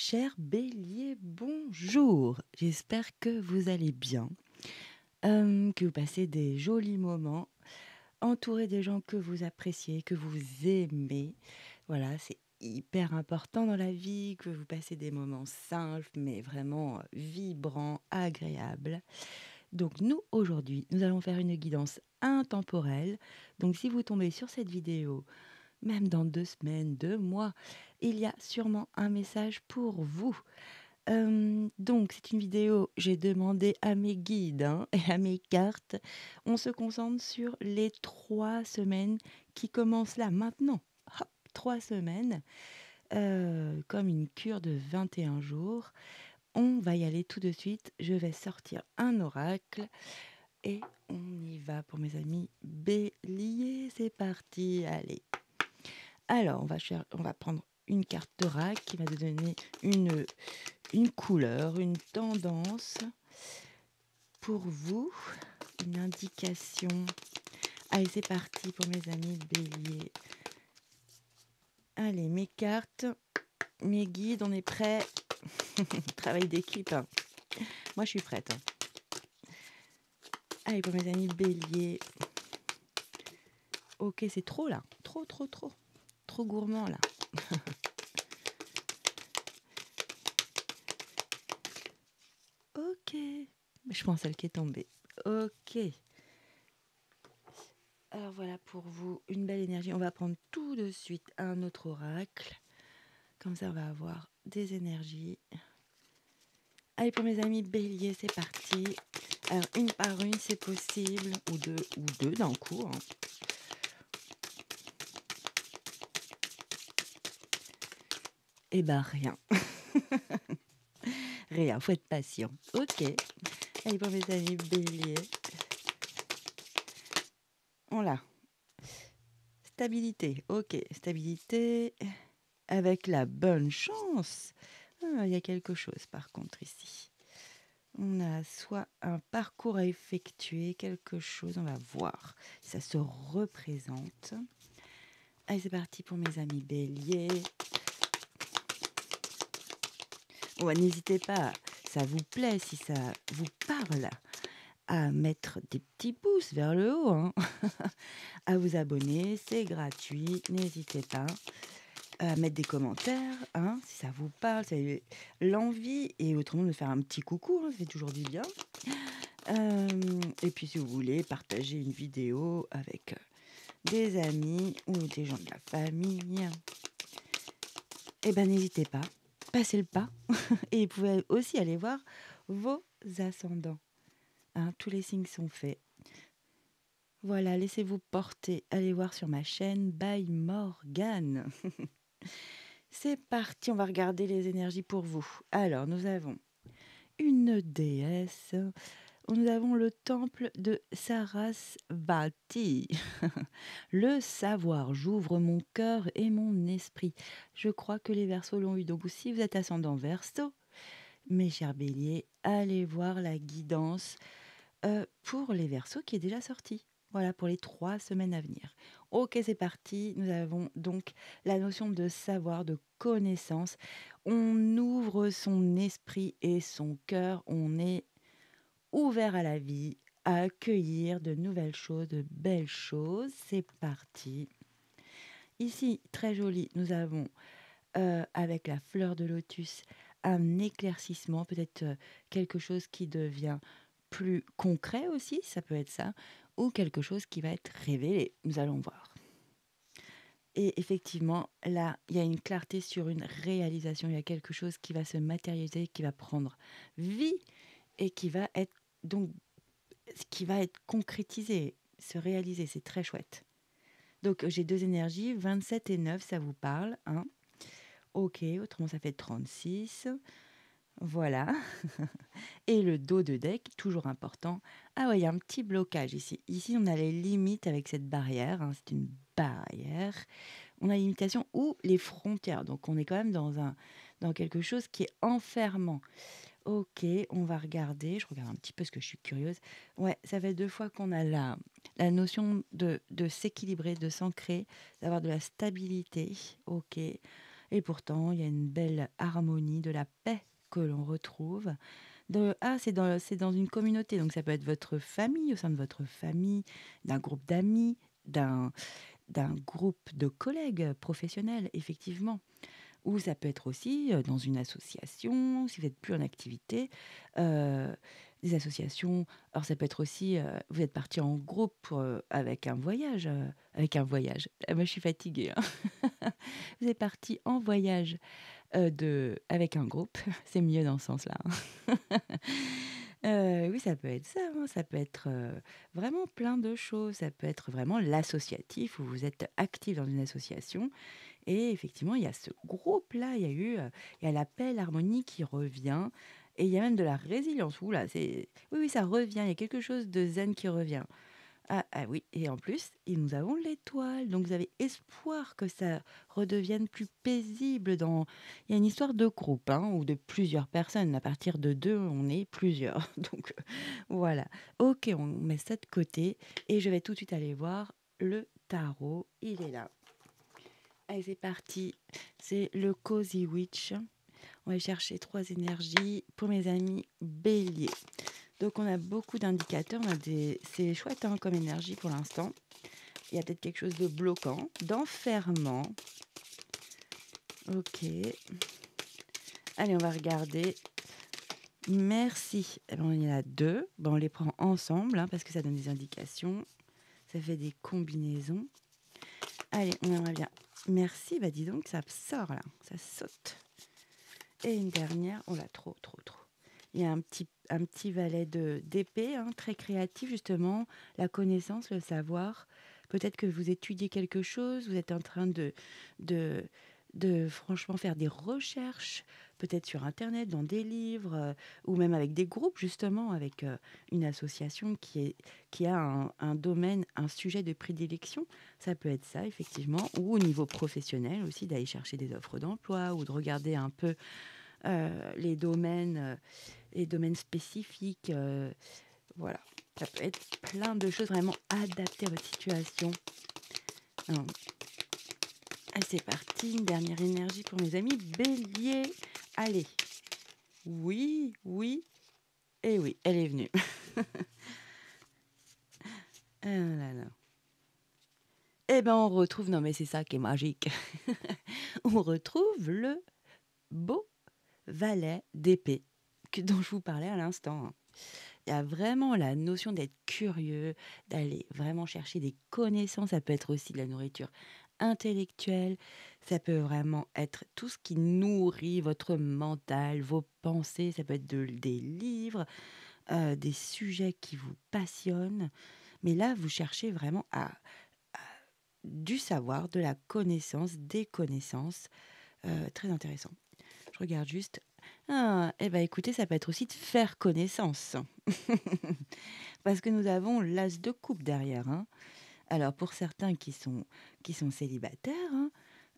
Cher Bélier, bonjour. J'espère que vous allez bien, que vous passez des jolis moments, entouré des gens que vous appréciez, que vous aimez. Voilà, c'est hyper important dans la vie que vous passez des moments simples, mais vraiment vibrants, agréables. Donc nous, aujourd'hui, nous allons faire une guidance intemporelle. Donc si vous tombez sur cette vidéo, même dans 2 semaines, 2 mois, il y a sûrement un message pour vous. Donc c'est une vidéo, j'ai demandé à mes guides, hein, et à mes cartes. On se concentre sur les 3 semaines qui commencent là, maintenant. Hop, 3 semaines, comme une cure de 21 jours. On va y aller tout de suite. Je vais sortir un oracle et on y va pour mes amis béliers. C'est parti, allez. Alors on va prendre une carte d'oracle qui va nous donner une couleur, une tendance pour vous, une indication. Allez, c'est parti pour mes amis béliers. Allez, mes cartes, mes guides, on est prêts. Travail d'équipe, hein. Moi, je suis prête, hein. Allez, pour mes amis béliers. Ok, c'est trop là. Trop, trop, trop. Trop gourmand là. Ok. Je pense celle qui est tombée. Ok. Alors voilà pour vous, une belle énergie. On va prendre tout de suite un autre oracle. Comme ça, on va avoir des énergies. Allez, pour mes amis béliers, c'est parti. Alors, une par une, c'est possible. Ou deux d'un coup, hein. Eh ben, rien. Rien, faut être patient. Ok. Allez, pour mes amis béliers. On l'a. Stabilité. Ok, stabilité. Avec la bonne chance. Ah, il y a quelque chose, par contre, ici. On a soit un parcours à effectuer, quelque chose, on va voir si ça se représente. Allez, c'est parti pour mes amis béliers. Bon, n'hésitez pas, ça vous plaît, si ça vous parle, à mettre des petits pouces vers le haut, hein. À vous abonner, c'est gratuit, n'hésitez pas. À mettre des commentaires, hein, si ça vous parle, si vous avez l'envie, et autrement de faire un petit coucou, hein, ça fait toujours du bien. Et puis si vous voulez partager une vidéo avec des amis ou des gens de la famille, eh ben n'hésitez pas, passez le pas. Et vous pouvez aussi aller voir vos ascendants, hein, tous les signes sont faits. Voilà, laissez-vous porter, allez voir sur ma chaîne by Morgane. C'est parti, on va regarder les énergies pour vous. Alors, nous avons une déesse. Nous avons le temple de Sarasvati. Le savoir, j'ouvre mon cœur et mon esprit. Je crois que les Verseaux l'ont eu. Donc, si vous êtes ascendant Verseau, mes chers béliers, allez voir la guidance pour les Verseaux qui est déjà sortie. Voilà, pour les 3 semaines à venir. Ok, c'est parti. Nous avons donc la notion de savoir, de connaissance. On ouvre son esprit et son cœur. On est ouvert à la vie, à accueillir de nouvelles choses, de belles choses. C'est parti. Ici, très joli, nous avons, avec la fleur de lotus, un éclaircissement, peut-être quelque chose qui devient plus concret aussi, ça peut être ça, ou quelque chose qui va être révélé. Nous allons voir. Et effectivement, là, il y a une clarté sur une réalisation. Il y a quelque chose qui va se matérialiser, qui va prendre vie et qui va être donc qui va être concrétisé, se réaliser. C'est très chouette. Donc j'ai 2 énergies, 27 et 9, ça vous parle, hein? Ok, autrement ça fait 36. Voilà. Et le dos de deck, toujours important. Ah ouais, il y a un petit blocage ici. Ici, on a les limites avec cette barrière, hein, c'est une barrière. On a les limitations ou les frontières. Donc on est quand même dans quelque chose qui est enfermant. Ok, on va regarder. Je regarde un petit peu parce que je suis curieuse. Ouais, ça fait 2 fois qu'on a la notion de s'équilibrer, de s'ancrer, d'avoir de la stabilité. Ok. et pourtant il y a une belle harmonie, de la paix que l'on retrouve. C'est dans une communauté, donc ça peut être votre famille, au sein de votre famille, d'un groupe d'amis, d'un d'un groupe de collègues professionnels, effectivement. Ou ça peut être aussi, dans une association, si vous êtes plus en activité, heu, des associations. Alors ça peut être aussi, vous êtes partis en groupe avec un voyage. Ah moi je suis fatiguée, hein. Vous êtes partis en voyage, avec un groupe, c'est mieux dans ce sens-là, hein. Oui, ça peut être ça, hein, ça peut être, vraiment plein de choses. Ça peut être vraiment l'associatif où vous êtes actif dans une association et effectivement, il y a ce groupe-là, il y a la paix, l'harmonie qui revient et il y a même de la résilience. Ouh là, c'est oui, oui, ça revient, il y a quelque chose de zen qui revient. Ah, ah oui, et en plus, et nous avons l'étoile, donc vous avez espoir que ça redevienne plus paisible dans il y a une histoire de groupe, hein, ou de plusieurs personnes. À partir de 2, on est plusieurs. Donc voilà. OK, on met ça de côté et je vais tout de suite aller voir le tarot. Il est là. Allez, c'est parti. C'est le Cozy Witch. On va chercher 3 énergies pour mes amis béliers. Donc on a beaucoup d'indicateurs, c'est chouette, hein, comme énergie pour l'instant. Il y a peut-être quelque chose de bloquant, d'enfermant. OK. Allez, on va regarder. Merci. Eh ben, il y en a 2. Bon, on les prend ensemble, hein, parce que ça donne des indications. Ça fait des combinaisons. Allez, on aimerait bien. Merci, bah dis donc, ça sort là, ça saute. Et une dernière, oh là, trop, trop, trop. Il y a un petit valet d'épée, hein, très créatif justement, la connaissance, le savoir. Peut-être que vous étudiez quelque chose, vous êtes en train de, de franchement faire des recherches, peut-être sur Internet, dans des livres, ou même avec des groupes justement, avec une association qui a un domaine, un sujet de prédilection. Ça peut être ça, effectivement, ou au niveau professionnel aussi, d'aller chercher des offres d'emploi ou de regarder un peu les domaines spécifiques, voilà. Ça peut être plein de choses vraiment adaptées à votre situation. Hein. Et c'est parti, une dernière énergie pour mes amis béliers. Allez. Oui, oui et oui, elle est venue. Ah là là. Eh ben, on retrouve non mais c'est ça qui est magique. On retrouve le beau valet d'épée dont je vous parlais à l'instant, hein. Il y a vraiment la notion d'être curieux, d'aller vraiment chercher des connaissances. Ça peut être aussi de la nourriture intellectuelle. Ça peut vraiment être tout ce qui nourrit votre mental, vos pensées. Ça peut être des livres, des sujets qui vous passionnent. Mais là, vous cherchez vraiment du savoir, de la connaissance, des connaissances. Très intéressant. Je regarde juste. Ah, eh ben écoutez, ça peut être aussi de faire connaissance. Parce que nous avons l'as de coupe derrière, hein. Alors pour certains qui sont célibataires, hein,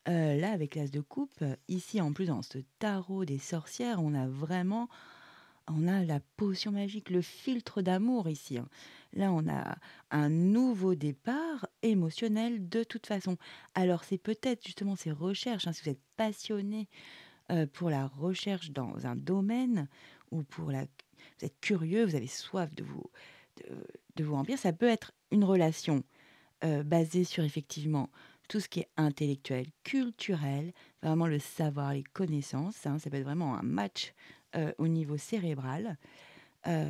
là avec l'as de coupe, ici en plus dans ce tarot des sorcières, on a la potion magique, le filtre d'amour ici, hein. Là on a un nouveau départ émotionnel de toute façon. Alors c'est peut-être justement ces recherches, hein, si vous êtes passionné pour la recherche dans un domaine ou vous êtes curieux, vous avez soif de de vous remplir, ça peut être une relation, basée sur effectivement tout ce qui est intellectuel, culturel, vraiment le savoir, les connaissances, hein. Ça peut être vraiment un match, au niveau cérébral. Heu,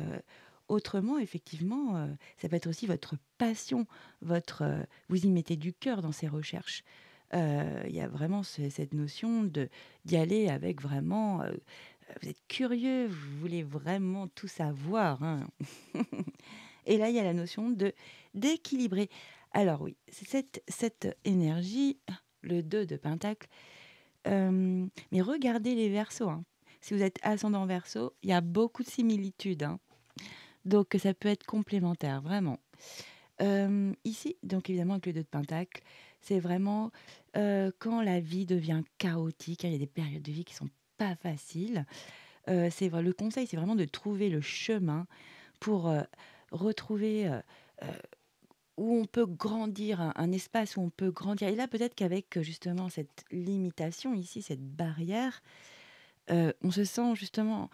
autrement effectivement, ça peut être aussi votre passion, vous y mettez du cœur dans ces recherches. Il y a vraiment cette notion d'y aller avec vraiment, vous êtes curieux, vous voulez vraiment tout savoir, hein. Et là, il y a la notion d'équilibrer. Alors oui, c'est cette énergie, le 2 de pentacle, mais regardez les versos, hein. Si vous êtes ascendant Verseau, il y a beaucoup de similitudes, hein, donc ça peut être complémentaire, vraiment. Ici, donc évidemment avec le 2 de pentacle, c'est vraiment, quand la vie devient chaotique, hein, il y a des périodes de vie qui sont pas faciles, c'est vrai le conseil, c'est vraiment de trouver le chemin pour, retrouver, où on peut grandir, un espace où on peut grandir. Et là, peut-être qu'avec, justement cette limitation ici, cette barrière, on se sent justement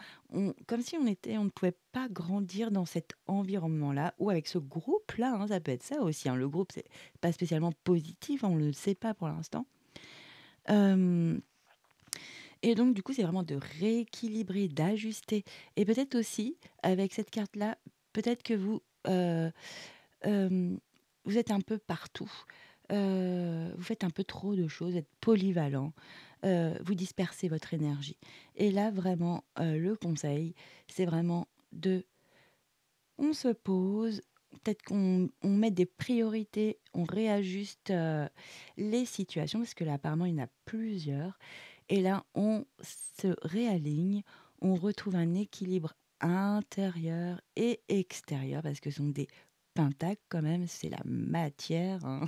comme si on ne pouvait pas grandir dans cet environnement-là ou avec ce groupe-là, hein, ça peut être ça aussi, hein. Le groupe, c'est pas spécialement positif, on ne le sait pas pour l'instant. Hem Et donc du coup, c'est vraiment de rééquilibrer, d'ajuster et peut-être aussi avec cette carte-là, peut-être que hem, vous êtes un peu partout. Vous faites un peu trop de choses, vous êtes polyvalent, vous dispersez votre énergie et là vraiment, le conseil, c'est vraiment de on se pose, peut-être qu'on met des priorités, on réajuste, les situations parce que là, apparemment, il y en a plusieurs et là, on se réaligne, on retrouve un équilibre intérieur et extérieur parce que ce sont des pentacles quand même, c'est la matière, hein.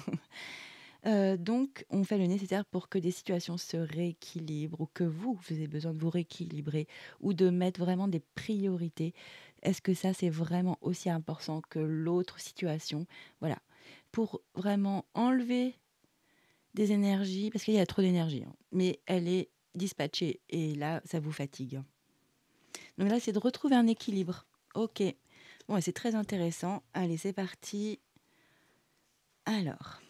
Donc on fait le nécessaire pour que des situations se rééquilibrent ou que vous ayez besoin de vous rééquilibrer ou de mettre vraiment des priorités. Est-ce que ça, c'est vraiment aussi important que l'autre situation? Voilà, pour vraiment enlever des énergies, parce qu'il y a trop d'énergie, hein, mais elle est dispatchée et là, ça vous fatigue, hein. Donc là, c'est de retrouver un équilibre. OK. Bon, ouais, c'est très intéressant. Allez, c'est parti. Alors,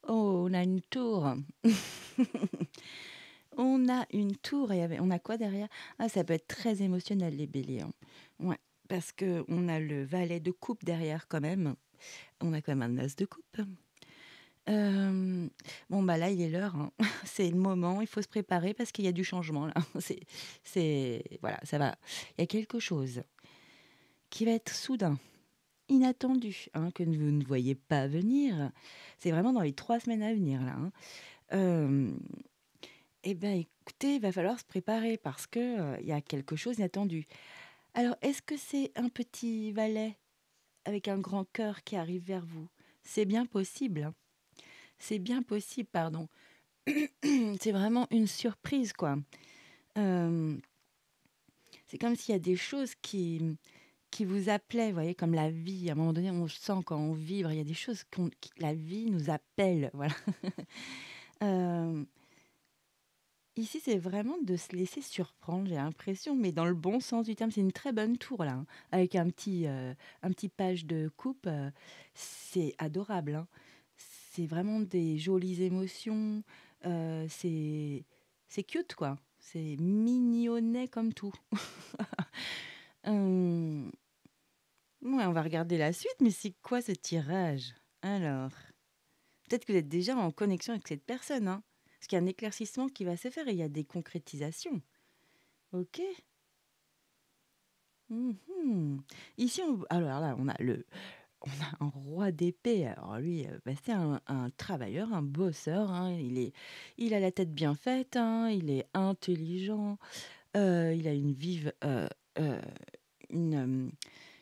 oh, on a une tour. On a une tour et on a quoi derrière? Ah, ça peut être très émotionnel les béliers, hein. Ouais, parce que on a le valet de coupe derrière quand même. On a quand même un as de coupe. Hem, bon, bah, là, il est l'heure, hein. C'est le moment, il faut se préparer parce qu'il y a du changement là. Voilà, ça va. Il y a quelque chose qui va être soudain, inattendu, hein, que vous ne voyez pas venir. C'est vraiment dans les 3 semaines à venir là, hein. Hem Eh bien, écoutez, il va falloir se préparer parce que, il y a quelque chose d'inattendu. Alors, est-ce que c'est un petit valet avec un grand cœur qui arrive vers vous? C'est bien possible, hein. C'est bien possible, pardon. C'est vraiment une surprise, quoi. Hem, c'est comme s'il y a des choses qui vous appelaient, vous voyez? Comme la vie, à un moment donné, on sent quand on vibre, il y a des choses qui la vie nous appelle, voilà. Hem Ici, c'est vraiment de se laisser surprendre, j'ai l'impression, mais dans le bon sens du terme. C'est une très bonne tour là, hein, avec un petit page de coupe, c'est adorable, hein. C'est vraiment des jolies émotions, c'est cute quoi, c'est mignonnet comme tout. Hem, ouais, on va regarder la suite, mais c'est quoi ce tirage? Alors, peut-être que vous êtes déjà en connexion avec cette personne, hein? Parce qu'il y a un éclaircissement qui va se faire et il y a des concrétisations. OK. Mmh. Ici, alors là, on a un roi d'épée. Alors lui, bah, c'est un travailleur, un bosseur, hein. Il a la tête bien faite, hein, il est intelligent, il a heu, une,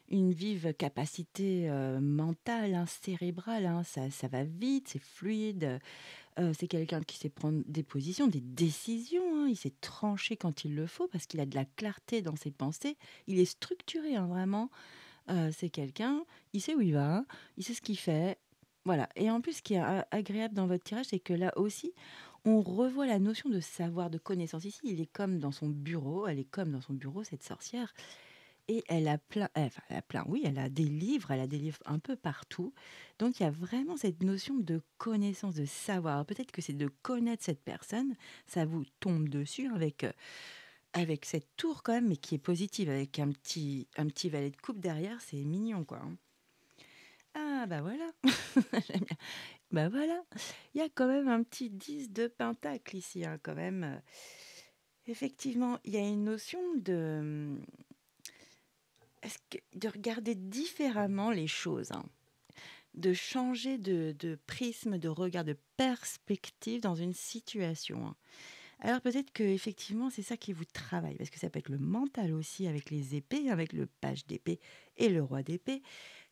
une vive capacité, mentale, hein, cérébrale, hein. Ça va vite, c'est fluide. C'est quelqu'un qui sait prendre des positions, des décisions, hein. Il sait trancher quand il le faut parce qu'il a de la clarté dans ses pensées. Il est structuré, hein, vraiment. C'est quelqu'un, il sait où il va, il sait ce qu'il fait. Voilà et en plus, ce qui est a agréable dans votre tirage, c'est que là aussi, on revoit la notion de savoir, de connaissance. Ici, il est comme dans son bureau, elle est comme dans son bureau, cette sorcière et elle a plein, oui, elle a des livres un peu partout. Donc il y a vraiment cette notion de connaissance, de savoir. Alors peut-être que c'est de connaître cette personne, ça vous tombe dessus avec cette tour quand même, mais qui est positive, avec un petit valet de coupe derrière, c'est mignon, quoi, hein. Ah bah voilà, j'aime bien. Bah voilà, il y a quand même un petit 10 de pentacle ici, hein, quand même. Effectivement, il y a une notion est-ce que de regarder différemment les choses, hein, de changer de prisme, de regard, de perspective dans une situation, hein. Alors peut-être que effectivement c'est ça qui vous travaille, parce que ça peut être le mental aussi avec les épées, avec le page d'épée et le roi d'épée.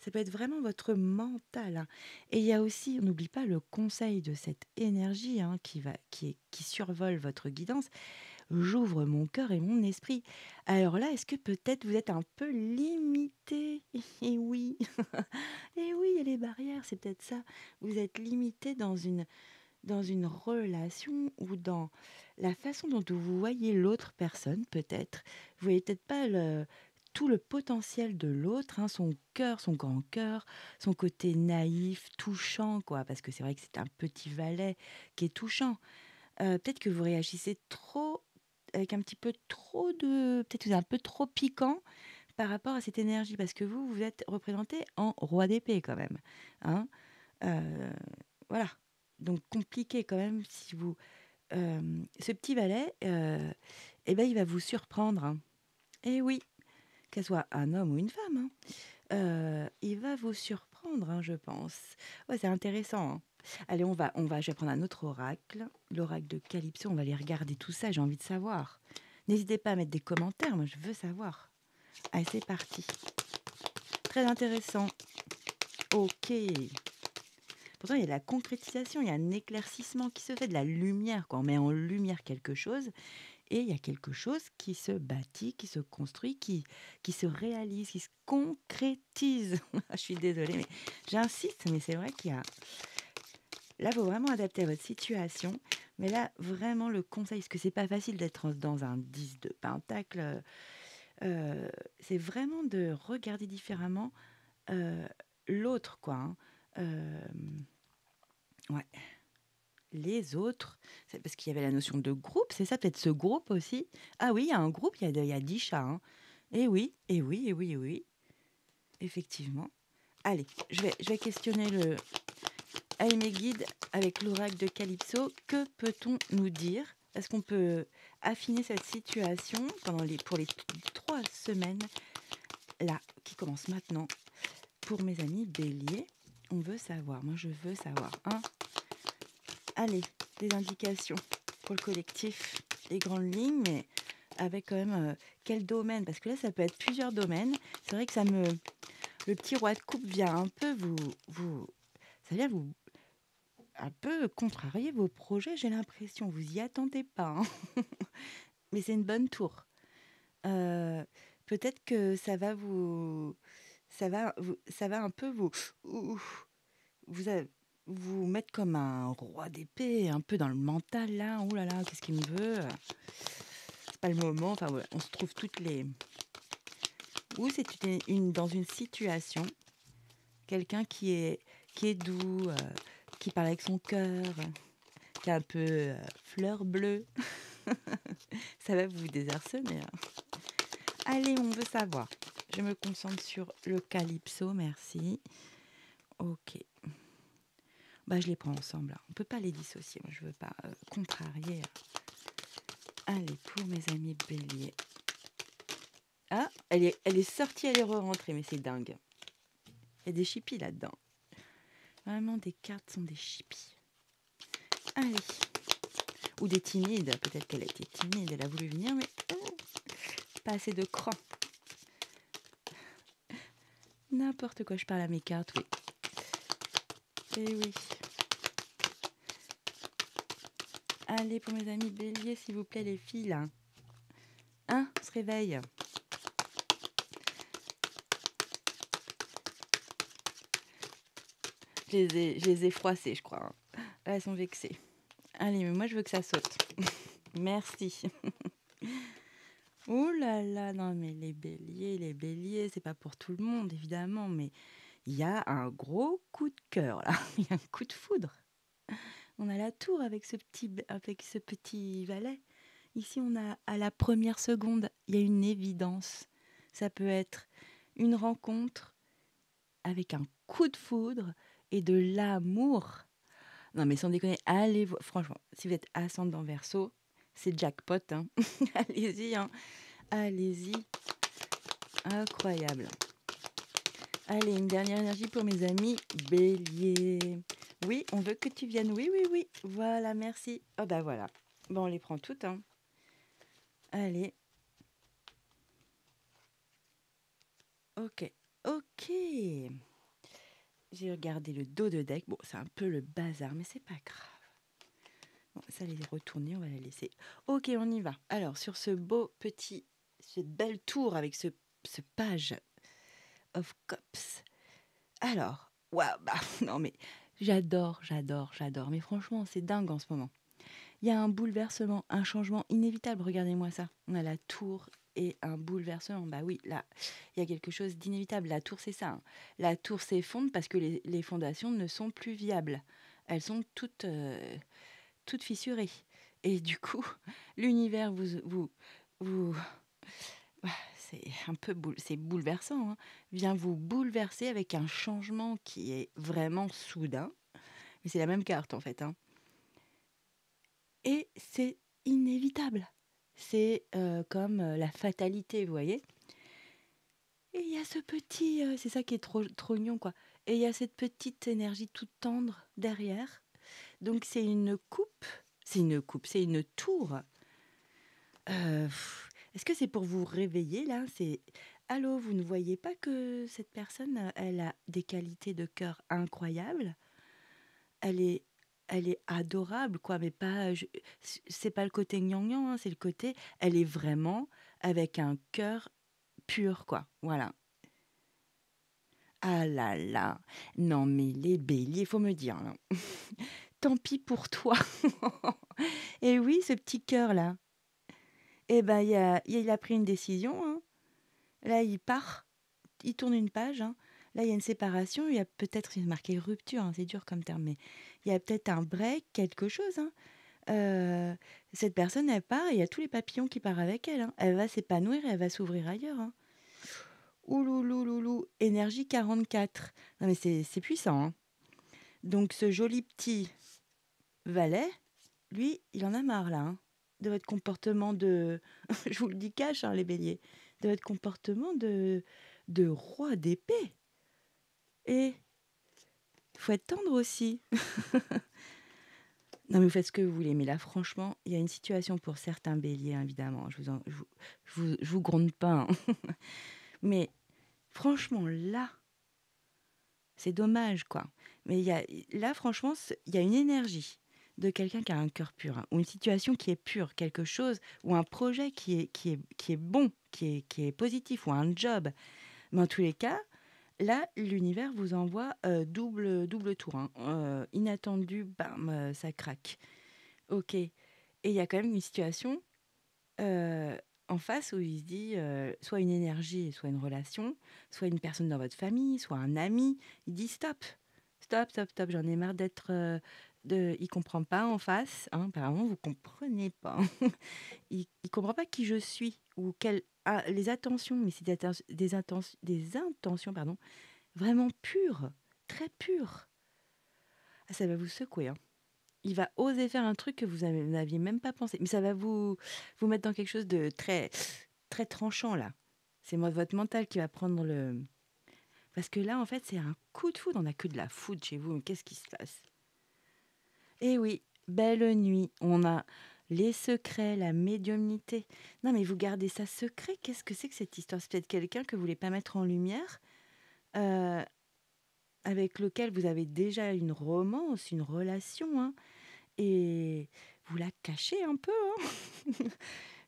Ça peut être vraiment votre mental, hein. Et il y a aussi, on n'oublie pas le conseil de cette énergie, hein, qui survole votre guidance. j'ouvre mon cœur et mon esprit. Alors là, est-ce que peut-être vous êtes un peu limité? Et oui, et oui, il y a les barrières, c'est peut-être ça. Vous êtes limité dans une relation ou dans la façon dont vous voyez l'autre personne, peut-être. Vous voyez peut-être pas tout le potentiel de l'autre, hein, son cœur, son grand cœur, son côté naïf, touchant, quoi. Parce que c'est vrai que c'est un petit valet qui est touchant. Peut-être que vous réagissez trop, avec un petit peu trop de. Peut-être que vous êtes un peu trop piquant par rapport à cette énergie. Parce que vous êtes représenté en roi d'épée, quand même. Hein. Heu, voilà, donc compliqué quand même si vous ce petit valet, et ben, il va vous surprendre, hein. Et oui, qu'elle soit un homme ou une femme, hein, il va vous surprendre, hein, je pense. Ouais, c'est intéressant, hein. Allez, je vais prendre un autre oracle, l'oracle de Calypso, on va aller regarder tout ça, j'ai envie de savoir. N'hésitez pas à mettre des commentaires, moi je veux savoir. Allez, c'est parti. Très intéressant. OK. Pourtant, il y a de la concrétisation, il y a un éclaircissement qui se fait, de la lumière, quoi. On met en lumière quelque chose et il y a quelque chose qui se bâtit, qui se construit, qui se réalise, qui se concrétise. Je suis désolée, mais j'insiste, mais c'est vrai qu'il y a... Là, il faut vraiment adapter à votre situation. Mais là, vraiment, le conseil, parce que c'est pas facile d'être dans un 10 de pentacle, c'est vraiment de regarder différemment euh, l'autre, quoi. Hein. Ouais. Les autres, c'est parce qu'il y avait la notion de groupe, c'est ça peut-être ce groupe aussi? Ah oui, il y a un groupe, il y a 10 chats, hein. Eh oui, eh oui, eh oui, eh oui, effectivement. Allez, je vais questionner allez, mes guides avec l'oracle de Calypso. Que peut-on nous dire? Est-ce qu'on peut affiner cette situation pour les 3 semaines là, qui commencent maintenant, pour mes amis béliers? On veut savoir, moi je veux savoir. Hein. Allez, des indications pour le collectif, les grandes lignes, mais avec quand même quel domaine? Parce que là, ça peut être plusieurs domaines. C'est vrai que le petit roi de coupe vient un peu ça vient vous un peu contrarier vos projets. J'ai l'impression, vous y attendez pas, hein. Mais c'est une bonne tour. Euh, Peut-être que ça va un peu vous, vous, a- vous mettre comme un roi d'épée, un peu dans le mental là. Ouh là là, qu'est-ce qu'il me veut? C'est pas le moment. Enfin, ouais, on se trouve toutes les. Ou c'est dans une situation, quelqu'un qui est doux, qui parle avec son cœur, qui est un peu fleur bleue. Ça va vous désarçonner, hein. Allez, on veut savoir. Je me concentre sur le calypso, merci. Ok. Bah, je les prends ensemble, hein. On peut pas les dissocier. Moi, je veux pas contrarier. Allez, pour mes amis béliers. Ah, elle est sortie, elle est re-rentrée, mais c'est dingue. Il y a des chippies là-dedans. Vraiment, des cartes sont des chippies. Allez. Ou des timides. Peut-être qu'elle a été timide, elle a voulu venir, mais pas assez de cran. N'importe quoi, je parle à mes cartes, oui. Eh oui. Allez, pour mes amis béliers, s'il vous plaît, les filles, là. Hein, on se réveille. Je les ai froissées, je crois, hein. Là, elles sont vexées. Allez, mais moi, je veux que ça saute. Merci. Ouh là là, non, mais les béliers, c'est pas pour tout le monde, évidemment, mais il y a un gros coup de cœur, là. Il y a un coup de foudre. On a la tour avec ce petit valet. Ici, on a à la première seconde, il y a une évidence. Ça peut être une rencontre avec un coup de foudre et de l'amour. Non, mais sans déconner, allez, franchement, si vous êtes ascendant Verseau, c'est jackpot, hein. Allez-y, hein. Allez-y. Incroyable. Allez, une dernière énergie pour mes amis béliers. Oui, on veut que tu viennes. Oui, oui, oui. Voilà, merci. Oh bah voilà. Bon, on les prend toutes, hein. Allez. Ok. Ok. J'ai regardé le dos de deck. Bon, c'est un peu le bazar, mais c'est pas grave. Bon, ça, les retourner, on va la laisser. Ok, on y va. Alors, sur cette belle tour avec ce page of cups. Alors, waouh, bah, non mais j'adore. Mais franchement, c'est dingue en ce moment. Il y a un bouleversement, un changement inévitable. Regardez-moi ça. On a la tour et un bouleversement. Bah oui, là, il y a quelque chose d'inévitable. La tour, c'est ça, hein. La tour s'effondre parce que les fondations ne sont plus viables. Elles sont toutes fissurées. Et du coup, l'univers vous c'est un peu c'est bouleversant, hein, vient vous bouleverser avec un changement qui est vraiment soudain. Mais c'est la même carte en fait, hein. Et c'est inévitable. C'est comme la fatalité, vous voyez. Et il y a ce petit, c'est ça qui est trop mignon, quoi. Et il y a cette petite énergie toute tendre derrière. Donc c'est une tour. Est-ce que c'est pour vous réveiller là? C'est allô, vous ne voyez pas que cette personne, elle a des qualités de cœur incroyables? Elle est elle est adorable quoi, mais pas c'est pas le côté gnangnan, hein, c'est le côté elle est vraiment avec un cœur pur quoi, voilà. Ah là là! Non mais les béliers, faut me dire là. Tant pis pour toi. Et oui, ce petit cœur là, eh ben, il a pris une décision, hein. Là, il part, il tourne une page, hein. Là, il y a une séparation, il y a peut-être il marqué rupture, hein, c'est dur comme terme, mais il y a peut-être un break, quelque chose, hein. Cette personne, elle part et il y a tous les papillons qui partent avec elle, hein. Elle va s'épanouir et elle va s'ouvrir ailleurs, hein. Ouloulouloulou, énergie 44. Non, mais c'est puissant, hein. Donc, ce joli petit valet, lui, il en a marre, là, hein, de votre comportement de... Je vous le dis cash, hein, les béliers. De votre comportement de roi d'épée. Et il faut être tendre aussi. Non, mais vous faites ce que vous voulez. Mais là, franchement, il y a une situation pour certains béliers, hein, évidemment. Je vous gronde pas, hein. Mais franchement, là, c'est dommage, quoi. Mais là, franchement, il y a une énergie de quelqu'un qui a un cœur pur, hein, ou une situation qui est pure, quelque chose, ou un projet qui est bon, qui est positif, ou un job. Mais en tous les cas, là, l'univers vous envoie double tour, hein. Inattendu, bam, ça craque. Ok. Et il y a quand même une situation euh, en face où il se dit soit une énergie, soit une relation, soit une personne dans votre famille, soit un ami. Il dit stop, stop, j'en ai marre d'être. Il comprend pas en face, hein, apparemment vous comprenez pas. Il comprend pas qui je suis ou les attentions, mais c'est des intentions pardon, vraiment pures, très pures. Ah, ça va vous secouer, hein. Il va oser faire un truc que vous n'aviez même pas pensé. Mais ça va vous mettre dans quelque chose de très tranchant, là. C'est votre mental qui va prendre le... Parce que là, en fait, c'est un coup de foudre. On n'a que de la foudre chez vous. Mais qu'est-ce qui se passe? Eh oui, belle nuit. On a les secrets, la médiumnité. Non, mais vous gardez ça secret. Qu'est-ce que c'est que cette histoire? C'est peut-être quelqu'un que vous voulez pas mettre en lumière, euh, avec lequel vous avez déjà une romance, une relation, hein. Et vous la cachez un peu, hein.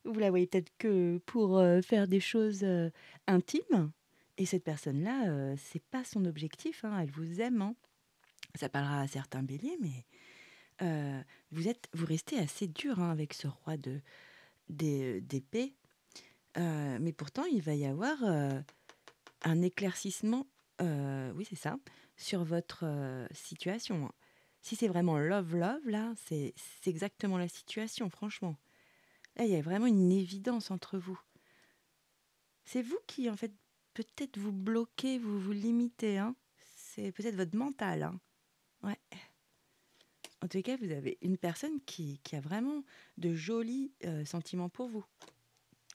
Vous la voyez peut-être que pour faire des choses intimes. Et cette personne-là, c'est pas son objectif, hein. Elle vous aime, hein. Ça parlera à certains béliers, mais euh, vous restez assez dur, hein, avec ce roi d'épée. Mais pourtant, il va y avoir un éclaircissement, oui, c'est ça, sur votre situation, hein. Si c'est vraiment love, love, là, c'est exactement la situation, franchement. Là, il y a vraiment une évidence entre vous. C'est vous qui, en fait, peut-être vous bloquez, vous vous limitez, hein. C'est peut-être votre mental, hein. Ouais. En tout cas, vous avez une personne qui a vraiment de jolis sentiments pour vous.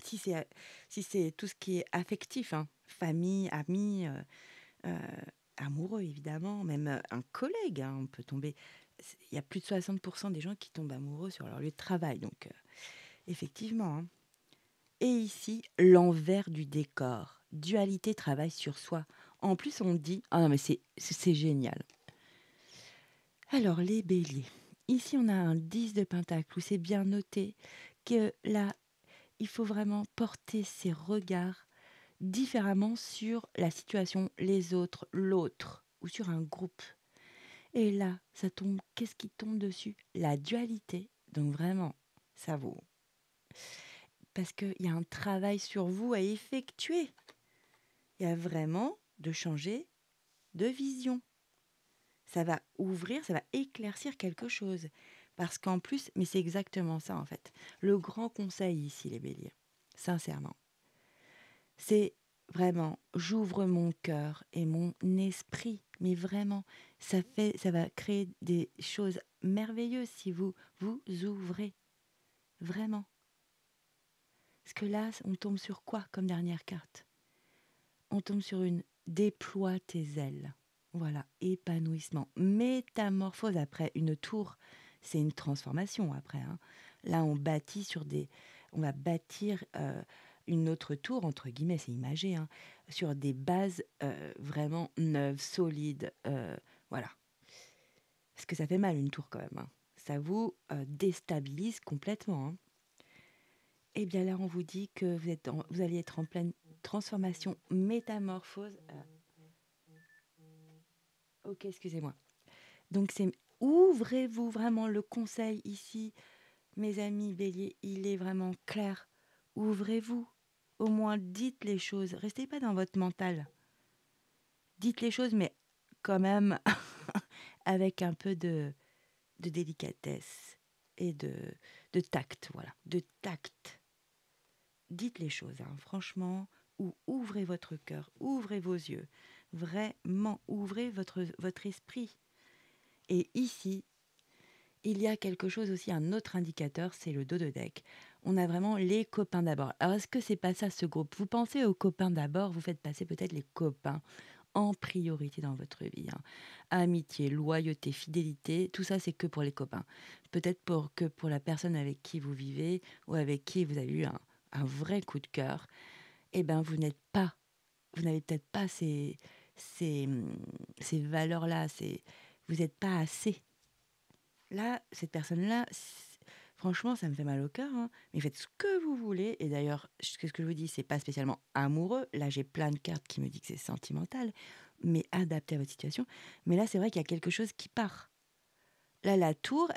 Si c'est si c'est tout ce qui est affectif, hein, famille, amis, euh, amoureux évidemment, même un collègue, hein, on peut tomber. Il y a plus de 60% des gens qui tombent amoureux sur leur lieu de travail, donc effectivement, hein. Et ici, l'envers du décor. Dualité travaille sur soi. En plus, on dit... Ah non, mais c'est génial. Alors, les béliers. Ici, on a un 10 de pentacle où c'est bien noté que là, il faut vraiment porter ses regards différemment sur la situation, les autres, l'autre ou sur un groupe. Et là, ça tombe, qu'est-ce qui tombe dessus? La dualité. Donc vraiment, ça vaut. Parce qu'il y a un travail sur vous à effectuer. Il y a vraiment de changer de vision. Ça va ouvrir, ça va éclaircir quelque chose. Parce qu'en plus, mais c'est exactement ça en fait. Le grand conseil ici, les béliers, sincèrement, c'est vraiment, j'ouvre mon cœur et mon esprit. Mais vraiment, ça va créer des choses merveilleuses si vous vous ouvrez. Vraiment. Parce que là, on tombe sur quoi comme dernière carte? On tombe sur une déploie tes ailes. Voilà, épanouissement, métamorphose après une tour, c'est une transformation après, hein. Là, on va bâtir une autre tour entre guillemets, c'est imagé, hein, sur des bases vraiment neuves, solides, voilà. Parce que ça fait mal une tour quand même, hein. Ça vous déstabilise complètement, hein. Et bien là, on vous dit que vous allez être en pleine transformation, métamorphose. Ok, excusez-moi. Donc c'est ouvrez-vous vraiment le conseil ici, mes amis béliers, il est vraiment clair. Ouvrez-vous. Au moins dites les choses. Restez pas dans votre mental. Dites les choses, mais quand même avec un peu de délicatesse et de tact. Voilà, de tact. Dites les choses, hein, franchement, ou ouvrez votre cœur, ouvrez vos yeux. Vraiment, ouvrez votre esprit. Et ici, il y a quelque chose aussi, un autre indicateur, c'est le dos de deck. On a vraiment les copains d'abord. Alors, est-ce que c'est pas ça ce groupe? Vous pensez aux copains d'abord, vous faites passer peut-être les copains en priorité dans votre vie, hein. Amitié, loyauté, fidélité, tout ça, c'est que pour les copains. Peut-être que pour la personne avec qui vous vivez ou avec qui vous avez eu un vrai coup de cœur, eh ben, vous n'avez peut-être pas ces, hum, ces valeurs-là, vous n'êtes pas assez. Là, cette personne-là, franchement, ça me fait mal au cœur, hein. Mais faites ce que vous voulez. Et d'ailleurs, ce que je vous dis, c'est pas spécialement amoureux. Là, j'ai plein de cartes qui me disent que c'est sentimental, mais adapté à votre situation. Mais là, c'est vrai qu'il y a quelque chose qui part. Là, la tour,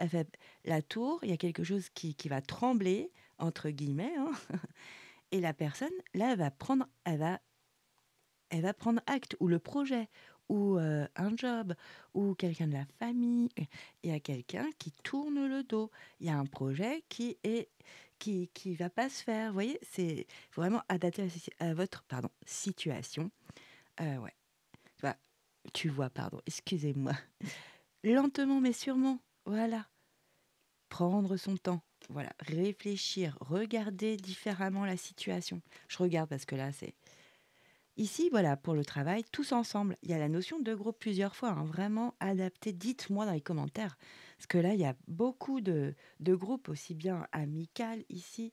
il y a quelque chose qui va trembler, entre guillemets, hein. Et la personne, là, elle va prendre acte, ou le projet, ou un job, ou quelqu'un de la famille. Il y a quelqu'un qui tourne le dos. Il y a un projet qui va pas se faire. Vous voyez, c'est vraiment adapté à votre situation. Ouais. Bah, tu vois, pardon, excusez-moi. Lentement mais sûrement. Voilà. Prendre son temps. Voilà. Réfléchir. Regarder différemment la situation. Je regarde parce que là, c'est ici, voilà, pour le travail, tous ensemble. Il y a la notion de groupe plusieurs fois, hein, vraiment adapté. Dites-moi dans les commentaires. Parce que là, il y a beaucoup de groupes, aussi bien amicales ici,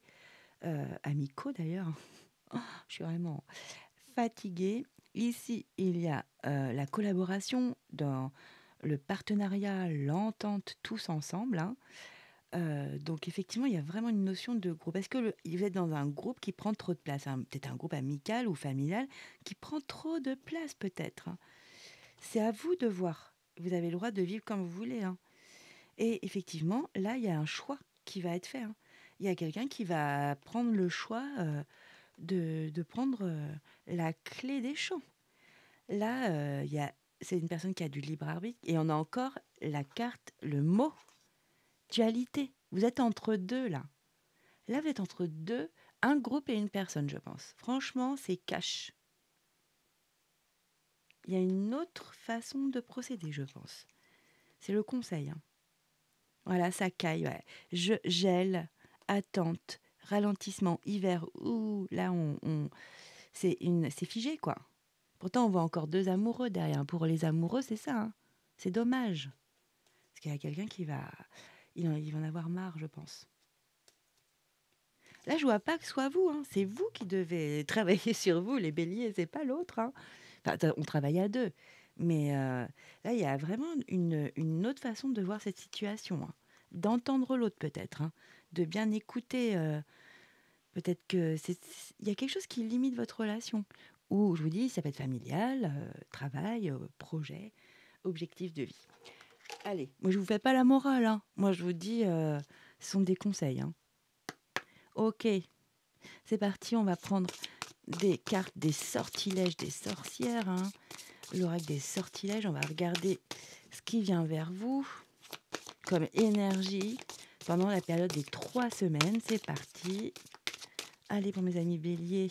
amicaux d'ailleurs. Oh, je suis vraiment fatiguée. Ici, il y a la collaboration dans le partenariat, l'entente, tous ensemble, hein. Donc effectivement, il y a vraiment une notion de groupe. Est-ce que vous êtes dans un groupe qui prend trop de place, hein? Peut-être un groupe amical ou familial qui prend trop de place peut-être, hein. C'est à vous de voir. Vous avez le droit de vivre comme vous voulez, hein. Et effectivement, là, il y a un choix qui va être fait, hein. Il y a quelqu'un qui va prendre le choix de prendre la clé des champs. Là, c'est une personne qui a du libre arbitre et on a encore la carte, le mot dualité. Vous êtes entre deux là. Là, vous êtes entre deux, un groupe et une personne, je pense. Franchement, c'est cash. Il y a une autre façon de procéder, je pense. C'est le conseil, hein. Voilà, ça caille. Ouais. Je gèle, attente, ralentissement, hiver. Ouh, là, c'est figé, quoi. Pourtant, on voit encore deux amoureux derrière. Pour les amoureux, c'est ça, hein. C'est dommage. Parce qu'il y a quelqu'un il va en avoir marre, je pense. Là, je vois pas que ce soit vous, hein. C'est vous qui devez travailler sur vous, les béliers, c'est pas l'autre, hein. Enfin, on travaille à deux. Mais là, il y a vraiment une autre façon de voir cette situation, hein. d'entendre l'autre peut-être, hein, de bien écouter. Peut-être que il y a quelque chose qui limite votre relation. Ou je vous dis, ça peut être familial, travail, projet, objectif de vie. Allez, moi je vous fais pas la morale, hein. Moi je vous dis, ce sont des conseils, hein. Ok, c'est parti, on va prendre des cartes des sortilèges des sorcières, hein. L'oracle des sortilèges, on va regarder ce qui vient vers vous comme énergie pendant la période des 3 semaines. C'est parti. Allez, pour mes amis béliers,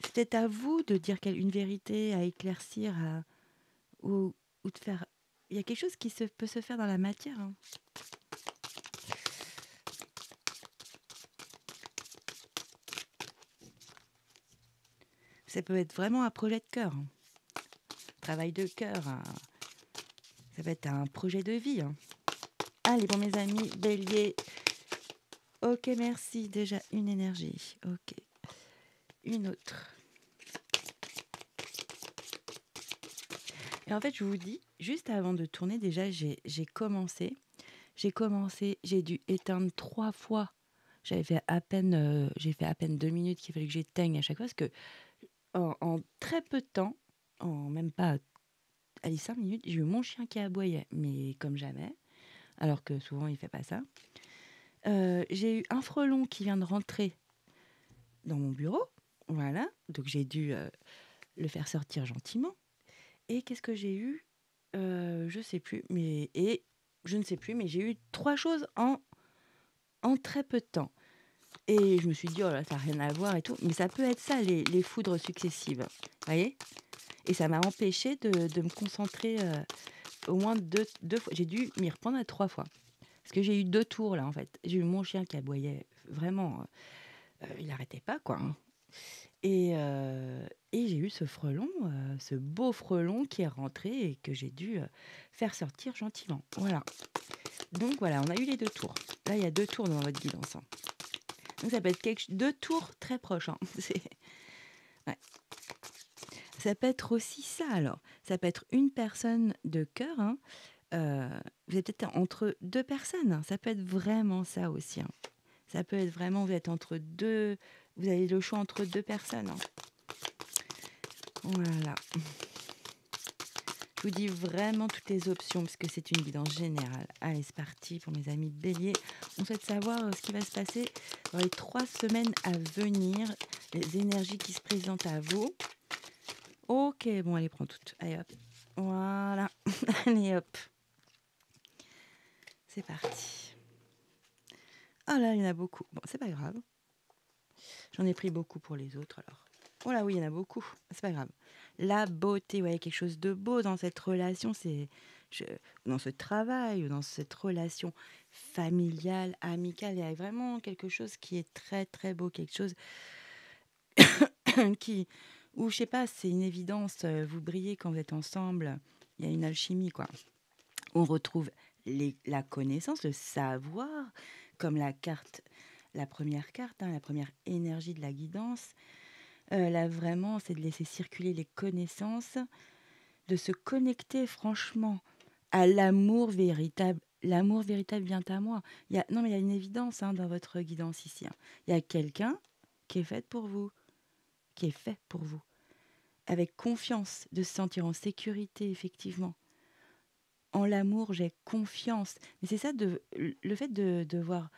c'est peut-être à vous de dire une vérité à éclaircir ou de faire. Il y a quelque chose qui peut se faire dans la matière, hein. Ça peut être vraiment un projet de cœur, hein. Travail de cœur, hein. Ça peut être un projet de vie, hein. Allez, pour mes amis béliers. Ok, merci. Déjà une énergie. Ok. Une autre. Et en fait, je vous dis, juste avant de tourner, déjà, j'ai commencé. J'ai dû éteindre 3 fois. J'ai fait à peine 2 minutes qu'il fallait que j'éteigne à chaque fois parce que en très peu de temps, en même pas, allez, 5 minutes, j'ai eu mon chien qui aboyait, mais comme jamais, alors que souvent il fait pas ça. J'ai eu un frelon qui vient de rentrer dans mon bureau, voilà, donc j'ai dû le faire sortir gentiment. Et qu'est-ce que j'ai eu? Je sais plus, je ne sais plus, mais j'ai eu 3 choses en très peu de temps. Et je me suis dit: «Oh là, ça a rien à voir et tout», mais ça peut être ça les foudres successives, vous voyez? Et ça m'a empêchée de me concentrer, au moins deux fois. J'ai dû m'y reprendre à 3 fois. Parce que j'ai eu 2 tours là, en fait. J'ai eu mon chien qui aboyait vraiment, il arrêtait pas quoi, hein. Et j'ai eu ce frelon, ce beau frelon qui est rentré et que j'ai dû, faire sortir gentiment. Voilà. Donc voilà, on a eu les 2 tours. Là, il y a 2 tours dans votre guidance, hein. Donc ça peut être 2 tours très proches, hein. Ouais. Ça peut être aussi ça alors. Ça peut être une personne de cœur, hein. Heu, vous êtes peut-être entre 2 personnes, hein. Ça peut être vraiment ça aussi, hein. Ça peut être vraiment, vous êtes entre 2, vous avez le choix entre 2 personnes, hein. Voilà. Je vous dis vraiment toutes les options parce que c'est une guidance générale. Allez, c'est parti pour mes amis béliers. On souhaite savoir ce qui va se passer dans les 3 semaines à venir, les énergies qui se présentent à vous. Ok, bon, allez, prends toutes. Allez, hop. Voilà. Allez, hop. C'est parti. Ah là, il y en a beaucoup. Bon, c'est pas grave. J'en ai pris beaucoup pour les autres alors. Oh là, oui, il y en a beaucoup. C'est pas grave. La beauté, ouais, quelque chose de beau dans cette relation, je- dans ce travail ou dans cette relation familiale, amicale, il y a vraiment quelque chose qui est très très beau, quelque chose qui, ou je sais pas, c'est une évidence. Vous brillez quand vous êtes ensemble. Il y a une alchimie, quoi. On retrouve la connaissance, le savoir, comme la première carte, hein, la première énergie de la guidance. Là, vraiment, c'est de laisser circuler les connaissances, de se connecter franchement à l'amour véritable. L'amour véritable vient à moi. Non, mais il y a une évidence, hein, dans votre guidance ici, hein. Il y a quelqu'un qui est fait pour vous, qui est fait pour vous, avec confiance, de se sentir en sécurité, effectivement. En l'amour, j'ai confiance. Mais c'est ça, le fait de voir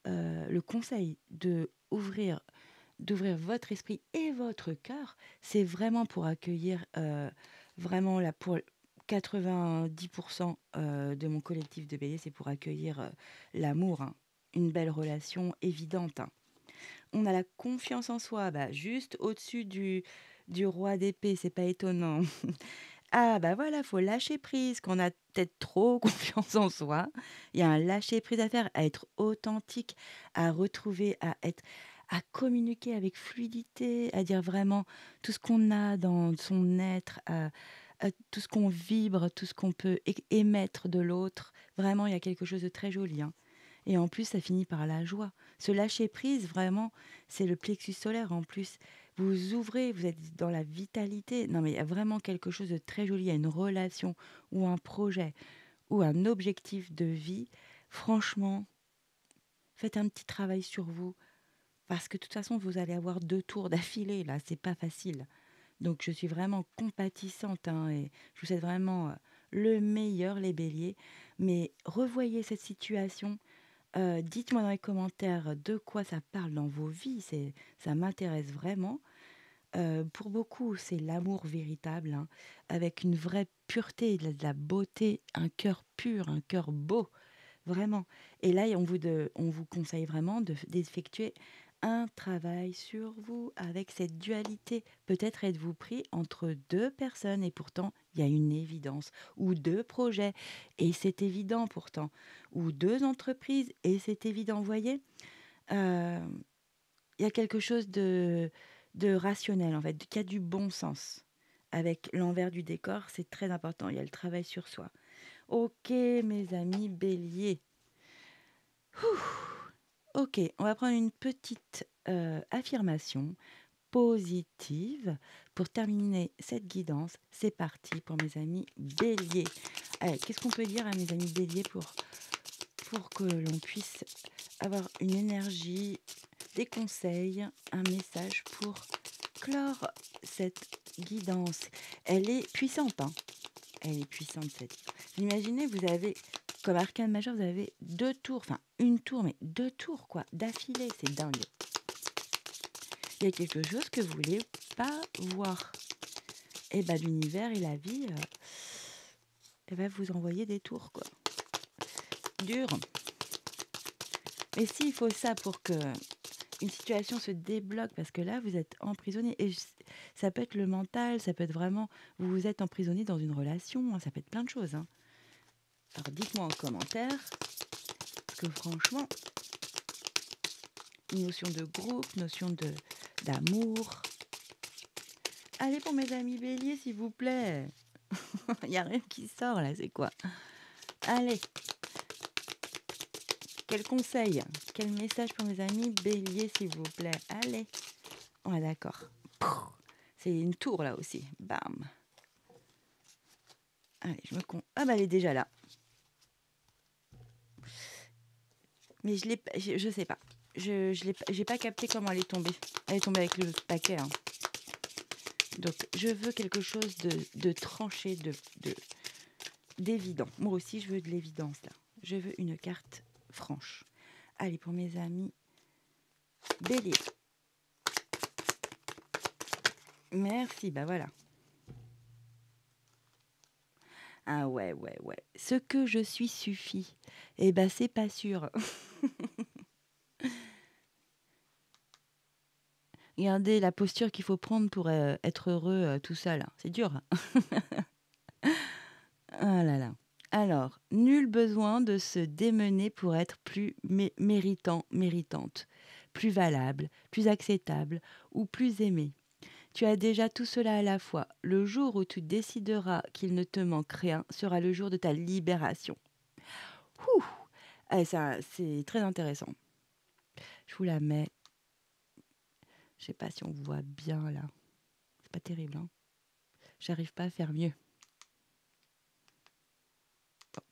le conseil d'ouvrir votre esprit et votre cœur, c'est vraiment pour accueillir, vraiment là, pour 90% de mon collectif de béliers, c'est pour accueillir l'amour, hein, une belle relation évidente, hein. On a la confiance en soi, bah, juste au-dessus du roi d'épée, c'est pas étonnant. Ah bah voilà, faut lâcher prise, qu'on a peut-être trop confiance en soi. Il y a un lâcher prise à faire, à être authentique, à retrouver, à communiquer avec fluidité, à dire vraiment tout ce qu'on a dans son être, à tout ce qu'on vibre, tout ce qu'on peut émettre de l'autre. Vraiment, il y a quelque chose de très joli, hein. Et en plus, ça finit par la joie. Ce lâcher prise, vraiment, c'est le plexus solaire en plus. Vous ouvrez, vous êtes dans la vitalité. Non, mais il y a vraiment quelque chose de très joli. Il y a une relation ou un projet ou un objectif de vie, franchement, faites un petit travail sur vous. Parce que de toute façon, vous allez avoir 2 tours d'affilée là, c'est pas facile. Donc je suis vraiment compatissante, hein, et je vous souhaite vraiment, le meilleur les béliers. Mais revoyez cette situation, dites-moi dans les commentaires de quoi ça parle dans vos vies, ça m'intéresse vraiment. Pour beaucoup, c'est l'amour véritable, hein, avec une vraie pureté, de la beauté, un cœur pur, un cœur beau. Vraiment. Et là, on vous conseille vraiment d'effectuer un travail sur vous avec cette dualité. Peut-être êtes-vous pris entre deux personnes et pourtant il y a une évidence. Ou deux projets et c'est évident pourtant. Ou deux entreprises et c'est évident. Vous voyez, Euh, il y a quelque chose de rationnel en fait, qui a du bon sens. Avec l'envers du décor, c'est très important. Il y a le travail sur soi. Ok, mes amis béliers. Ok, on va prendre une petite affirmation positive pour terminer cette guidance. C'est parti pour mes amis béliers. Allez, qu'est-ce qu'on peut dire à mes amis béliers pour que l'on puisse avoir une énergie, des conseils, un message pour clore cette guidance. Elle est puissante, hein. Elle est puissante cette. Imaginez, vous avez, comme arcane majeur, vous avez 2 tours, enfin une tour, mais 2 tours quoi, d'affilée, c'est dingue. Il y a quelque chose que vous voulez pas voir. Et bah l'univers et la vie, elle va vous envoyer des tours quoi. Dur. Mais si, il faut ça pour que une situation se débloque, parce que là, vous êtes emprisonné. Et ça peut être le mental, ça peut être vraiment, vous vous êtes emprisonné dans une relation, hein, ça peut être plein de choses, hein. Alors dites-moi en commentaire, parce que franchement, une notion de groupe, notion d'amour. Allez pour mes amis béliers, s'il vous plaît. Il n'y a rien qui sort là, c'est quoi? Allez, quel conseil, quel message pour mes amis béliers, s'il vous plaît? Allez, on est d'accord. C'est une tour là aussi, bam. Allez, je me con. Ah bah elle est déjà là. Mais je sais pas. J'ai pas capté comment elle est tombée. Elle est tombée avec le paquet, hein. Donc je veux quelque chose de tranché, d'évident. Moi aussi je veux de l'évidence là. Je veux une carte franche. Allez pour mes amis bélier. Merci, bah voilà. Ah ouais, ouais, ouais. Ce que je suis suffit. Eh ben c'est pas sûr. Regardez la posture qu'il faut prendre pour être heureux tout seul. C'est dur. Ah là là. Alors, nul besoin de se démener pour être plus méritant, méritante, plus valable, plus acceptable ou plus aimé. Tu as déjà tout cela à la fois. Le jour où tu décideras qu'il ne te manque rien sera le jour de ta libération. Ouh. Ah, ça, c'est très intéressant. Je vous la mets. Je sais pas si on voit bien là. C'est pas terrible, hein. J'arrive pas à faire mieux. Bon,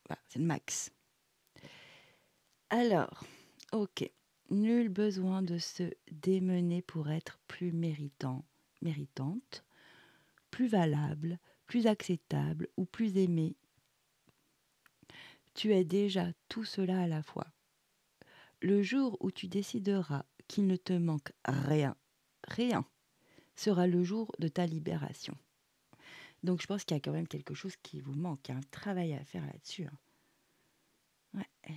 voilà, c'est le max. Alors, ok. Nul besoin de se démener pour être plus méritant, méritante, plus valable, plus acceptable ou plus aimé. Tu es déjà tout cela à la fois. Le jour où tu décideras qu'il ne te manque rien, rien, sera le jour de ta libération. Donc je pense qu'il y a quand même quelque chose qui vous manque, un travail à faire là-dessus, hein. Ouais.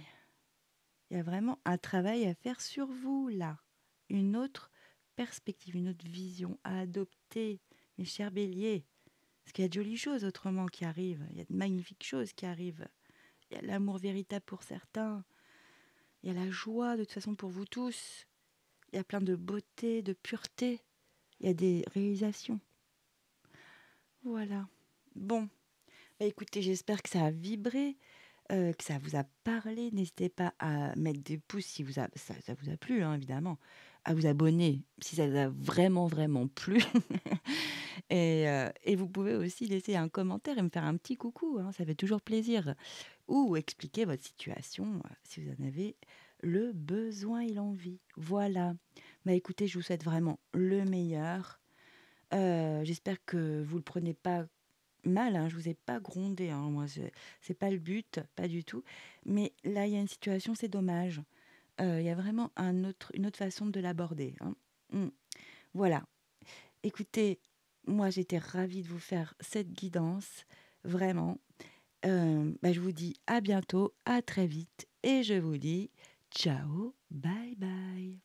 Il y a vraiment un travail à faire sur vous, là. Une autre perspective, une autre vision à adopter, mes chers béliers. Parce qu'il y a de jolies choses autrement qui arrivent. Il y a de magnifiques choses qui arrivent. Il y a l'amour véritable pour certains. Il y a la joie, de toute façon, pour vous tous. Il y a plein de beauté, de pureté. Il y a des réalisations. Voilà. Bon. Bah, écoutez, j'espère que ça a vibré. que ça vous a parlé, n'hésitez pas à mettre des pouces si ça vous a plu, hein, évidemment, à vous abonner si ça vous a vraiment, vraiment plu et vous pouvez aussi laisser un commentaire et me faire un petit coucou, hein, ça fait toujours plaisir ou expliquer votre situation, si vous en avez le besoin et l'envie. Voilà. Bah, écoutez, je vous souhaite vraiment le meilleur. J'espère que vous le prenez pas mal, hein, je vous ai pas grondé, hein, moi, c'est pas le but, pas du tout. Mais là, il y a une situation, c'est dommage. Il y a vraiment une autre façon de l'aborder, hein. Mmh. Voilà. Écoutez, moi, j'étais ravie de vous faire cette guidance, vraiment. Bah, je vous dis à bientôt, à très vite et je vous dis ciao, bye bye.